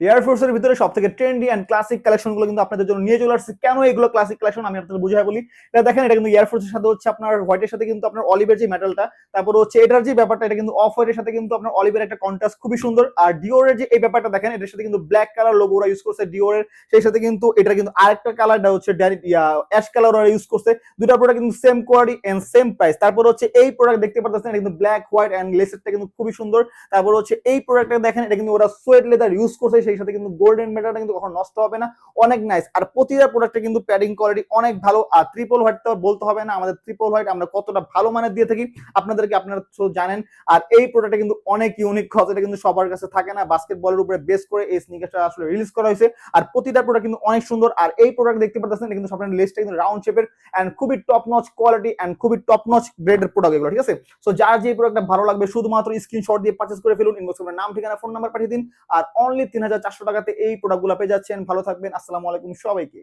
Air force এর ভিতরে সবথেকে ট্রেন্ডি এন্ড ক্লাসিক কালেকশন গুলো কিন্তু আপনাদের জন্য নিয়ে চলে আসছে। কেন এগুলো ক্লাসিক কালেকশন আমি আপনাদের বুঝাই বলি। এটা দেখেন, এটা কিন্তু এয়ারফোর্স এর সাথে হচ্ছে আপনার হোয়াইটের সাথে কিন্তু আপনার অলিভের যে মেটালটা, তারপর হচ্ছে এটার যে ব্যাপারটা, এটা কিন্তু অফ হোয়াইটের সাথে কিন্তু আপনার অলিভের একটা কন্ট্রাস্ট খুবই সুন্দর। আর ডিওরের যে এই ব্যাপারটা দেখেন, এটার সাথে কিন্তু ব্ল্যাক কালার লোগো ওরা ইউজ করছে ডিওরের, সেই সাথে কিন্তু এটা কিন্তু আরেকটা কালারটা হচ্ছে অ্যাশ কালার ওরা ইউজ করছে। দুটা প্রোডাক্ট কিন্তু same quality and same price. তারপর হচ্ছে এই প্রোডাক্ট দেখতে পাচ্ছেন, এটা কিন্তু ব্ল্যাক হোয়াইট এন্ড লেসেরটা কিন্তু খুবই সুন্দর। তারপর হচ্ছে এই প্রোডাক্টটা দেখেন, এটা কিন্তু ওরা সোয়েট লেদার ইউজ করছে, সেই সাথে কিন্তু গোল্ডেন মেটালটা কিন্তু কখনো নষ্ট হবে না, অনেক নাইস। আর প্রতিটা প্রোডাক্টে কিন্তু প্যাডিং কোয়ালিটি অনেক ভালো। আর ট্রিপল হোয়াইট তো বলতে হবে না, আমাদের ট্রিপল হোয়াইট আমরা কতটা ভালো মানের দিয়ে থাকি আপনাদেরকে আপনারা তো জানেন। আর এই প্রোডাক্টটা কিন্তু অনেক ইউনিক কজ, এটা কিন্তু সবার কাছে থাকে না। বাস্কেটবলের উপরে বেস করে এই স্নিকারটা আসলে রিলিজ করা হয়েছে। আর প্রতিটা প্রোডাক্ট কিন্তু অনেক সুন্দর। আর এই প্রোডাক্ট দেখতে পাচ্ছেন, এটা কিন্তু সব লেসটা কিন্তু রাউন্ড শেপের এন্ড খুবই টপ নচ কোয়ালিটি এন্ড খুবই টপ নচ গ্রেডের প্রোডাক্ট এগুলো, ঠিক আছে। সো যার যে প্রোডাক্টটা ভালো লাগবে শুধুমাত্র স্ক্রিনশট দিয়ে পারচেজ করে ফেলুন, ইনবক্স করে নাম ঠিকানা ফোন নাম্বার পাঠিয়ে দিন। আর অনলি 3400 টাকাতে এই প্রোডাক্টগুলো পেয়ে যাচ্ছেন। ভালো থাকবেন, আসসালামু আলাইকুম সবাইকে।